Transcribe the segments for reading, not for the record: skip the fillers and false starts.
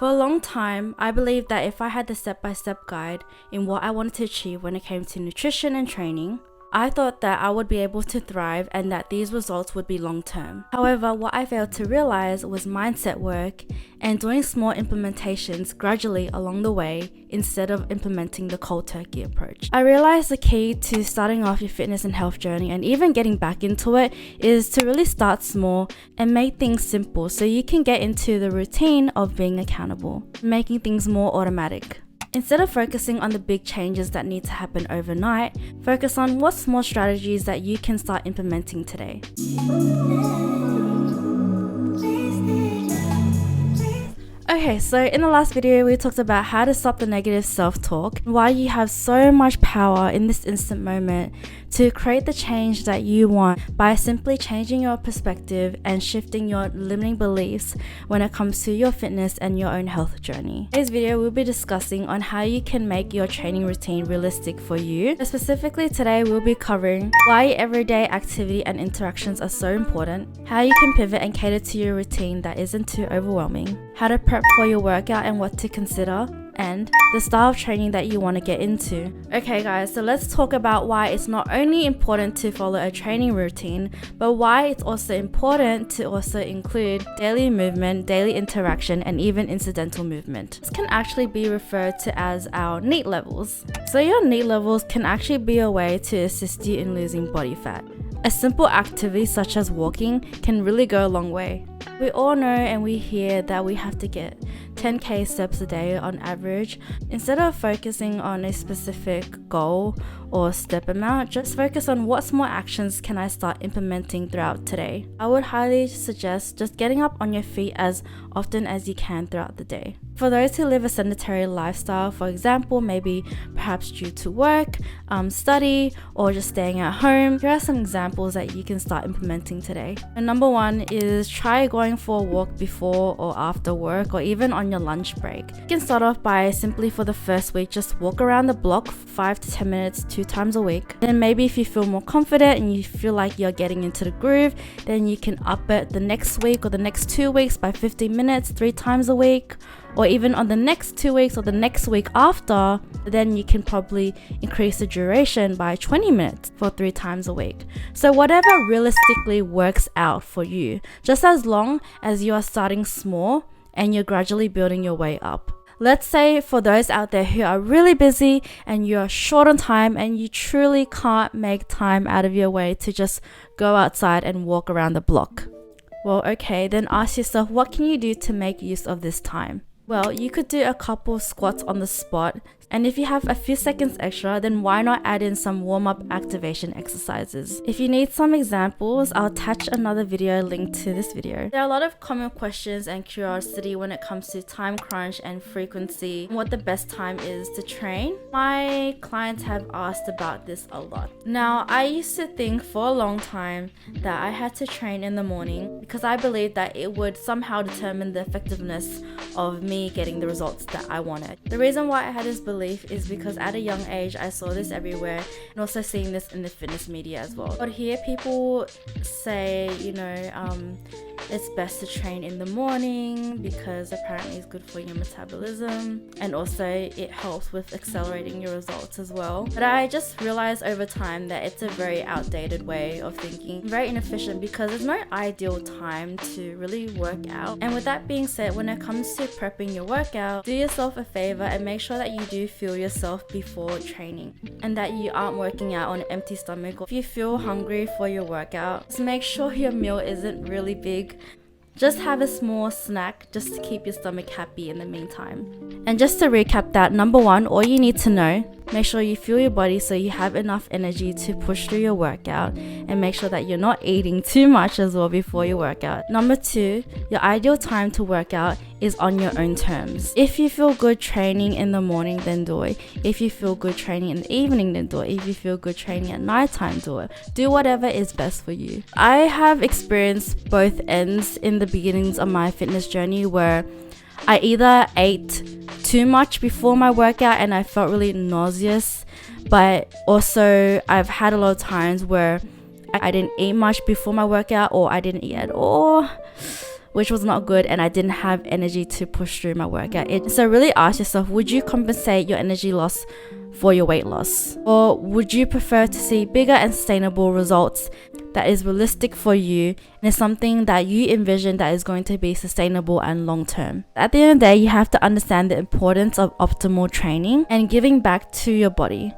For a long time, I believed that if I had the step-by-step guide in what I wanted to achieve when it came to nutrition and training, I thought that I would be able to thrive and that these results would be long-term. However, what I failed to realize was mindset work and doing small implementations gradually along the way instead of implementing the cold turkey approach. I realized the key to starting off your fitness and health journey and even getting back into it is to really start small and make things simple so you can get into the routine of being accountable, making things more automatic. Instead of focusing on the big changes that need to happen overnight, focus on what small strategies that you can start implementing today. Okay, so in the last video, we talked about how to stop the negative self-talk, why you have so much power in this instant moment to create the change that you want by simply changing your perspective and shifting your limiting beliefs when it comes to your fitness and your own health journey. In today's video, we'll be discussing on how you can make your training routine realistic for you. Specifically today, we'll be covering why everyday activity and interactions are so important, how you can pivot and cater to your routine that isn't too overwhelming, how to prep for your workout and what to consider, and the style of training that you want to get into. Okay guys, so let's talk about why it's not only important to follow a training routine, but why it's also important to also include daily movement, daily interaction, and even incidental movement. This can actually be referred to as our NEAT levels. So your NEAT levels can actually be a way to assist you in losing body fat. A simple activity such as walking can really go a long way. We all know and we hear that we have to get 10k steps a day on average. Instead of focusing on a specific goal or step amount, just focus on what small actions can I start implementing throughout today. I would highly suggest just getting up on your feet as often as you can throughout the day. For those who live a sedentary lifestyle, for example, maybe perhaps due to work, study, or just staying at home, here are some examples that you can start implementing today. And number one is try going for a walk before or after work, or even on your lunch break. You can start off by simply for the first week, just walk around the block 5 to 10 minutes 2 times a week. Then maybe if you feel more confident and you feel like you're getting into the groove, then you can up it the next week or the next 2 weeks by 15 minutes 3 times a week, or even on the next 2 weeks or the next week after, then you can probably increase the duration by 20 minutes for 3 times a week. So whatever realistically works out for you, just as long as you are starting small and you're gradually building your way up. Let's say for those out there who are really busy and you're short on time and you truly can't make time out of your way to just go outside and walk around the block. Well, okay, then ask yourself, what can you do to make use of this time? Well, you could do a couple squats on the spot, and if you have a few seconds extra, then why not add in some warm-up activation exercises? If you need some examples, I'll attach another video linked to this video. There are a lot of common questions and curiosity when it comes to time crunch and frequency, and what the best time is to train. My clients have asked about this a lot. Now, I used to think for a long time that I had to train in the morning because I believed that it would somehow determine the effectiveness of me getting the results that I wanted. The reason why I had this belief is because at a young age I saw this everywhere, and also seeing this in the fitness media as well. I'd hear people say, it's best to train in the morning because apparently it's good for your metabolism, and also it helps with accelerating your results as well. But I just realized over time that it's a very outdated way of thinking, very inefficient, because there's no ideal time to really work out. And with that being said, when it comes to prepping your workout, do yourself a favor and make sure that you do fuel yourself before training and that you aren't working out on an empty stomach. Or if you feel hungry for your workout, just make sure your meal isn't really big. Just have a small snack just to keep your stomach happy in the meantime. And just to recap that, number one, all you need to know, make sure you fuel your body so you have enough energy to push through your workout, and make sure that you're not eating too much as well before your workout. Number two, your ideal time to work out is on your own terms. If you feel good training in the morning, then do it. If you feel good training in the evening, then do it. If you feel good training at nighttime, do it. Do whatever is best for you. I have experienced both ends in the beginnings of my fitness journey, where I either ate too much before my workout and I felt really nauseous, but also I've had a lot of times where I didn't eat much before my workout, or I didn't eat at all, which was not good, and I didn't have energy to push through my workout. So really ask yourself, would you compensate your energy loss for your weight loss? Or would you prefer to see bigger and sustainable results that is realistic for you and is something that you envision that is going to be sustainable and long term? At the end of the day, you have to understand the importance of optimal training and giving back to your body.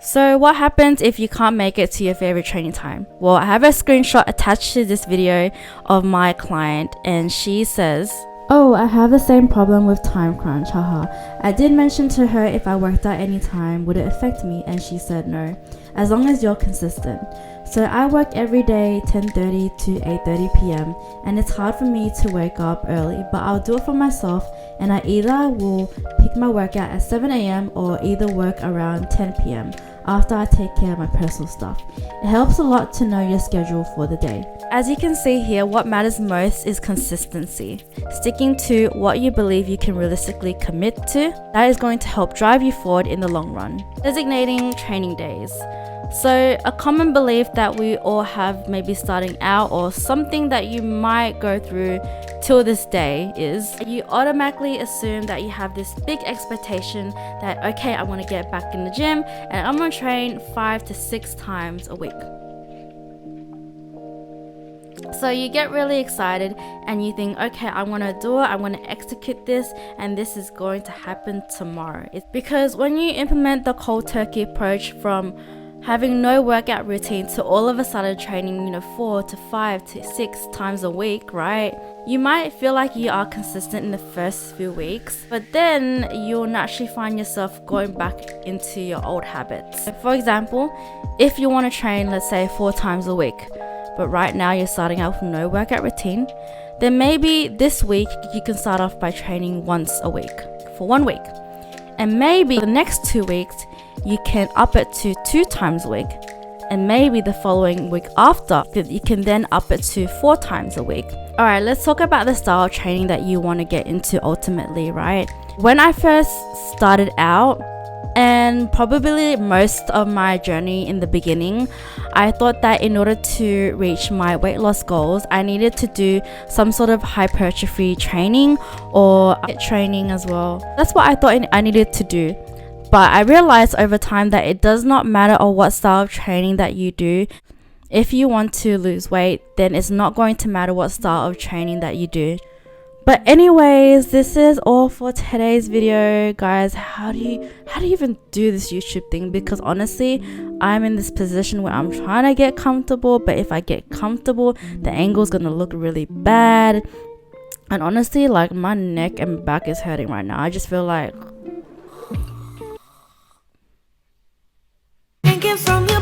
So what happens if you can't make it to your favorite training time? Well, I have a screenshot attached to this video of my client, and she says, "Oh, I have the same problem with time crunch, haha. I did mention to her if I worked out any time, would it affect me? And she said no, as long as you're consistent. So I work every day 10:30 to 8:30 p.m. and it's hard for me to wake up early, but I'll do it for myself, and I either will pick my workout at 7 a.m. or either work around 10 p.m. after I take care of my personal stuff. It helps a lot to know your schedule for the day." As you can see here, what matters most is consistency. Sticking to what you believe you can realistically commit to, that is going to help drive you forward in the long run. Designating training days. So a common belief that we all have, maybe starting out or something that you might go through till this day, is you automatically assume that you have this big expectation that, okay, I want to get back in the gym and I'm going to train 5 to 6 times a week. So you get really excited and you think, okay, I want to do it, I want to execute this, and this is going to happen tomorrow. It's because when you implement the cold turkey approach from having no workout routine to all of a sudden training 4 to 5 to 6 times a week, right? You might feel like you are consistent in the first few weeks, but then you'll naturally find yourself going back into your old habits. For example, if you want to train, let's say 4 times a week, but right now you're starting out with no workout routine, then maybe this week you can start off by training once a week for 1 week. And maybe the next 2 weeks you can up it to 2 times a week. And maybe the following week after, you can then up it to 4 times a week. Alright, let's talk about the style of training that you want to get into ultimately, right? When I first started out, and probably most of my journey in the beginning, I thought that in order to reach my weight loss goals, I needed to do some sort of hypertrophy training or training as well. That's what I thought I needed to do. But I realized over time that it does not matter what style of training that you do. If you want to lose weight, then it's not going to matter what style of training that you do. But anyways, this is all for today's video, guys. How do you even do this YouTube thing? Because honestly, I'm in this position where I'm trying to get comfortable, but if I get comfortable, the angle's gonna look really bad. And honestly, like, my neck and back is hurting right now. I just feel like... Thinking from your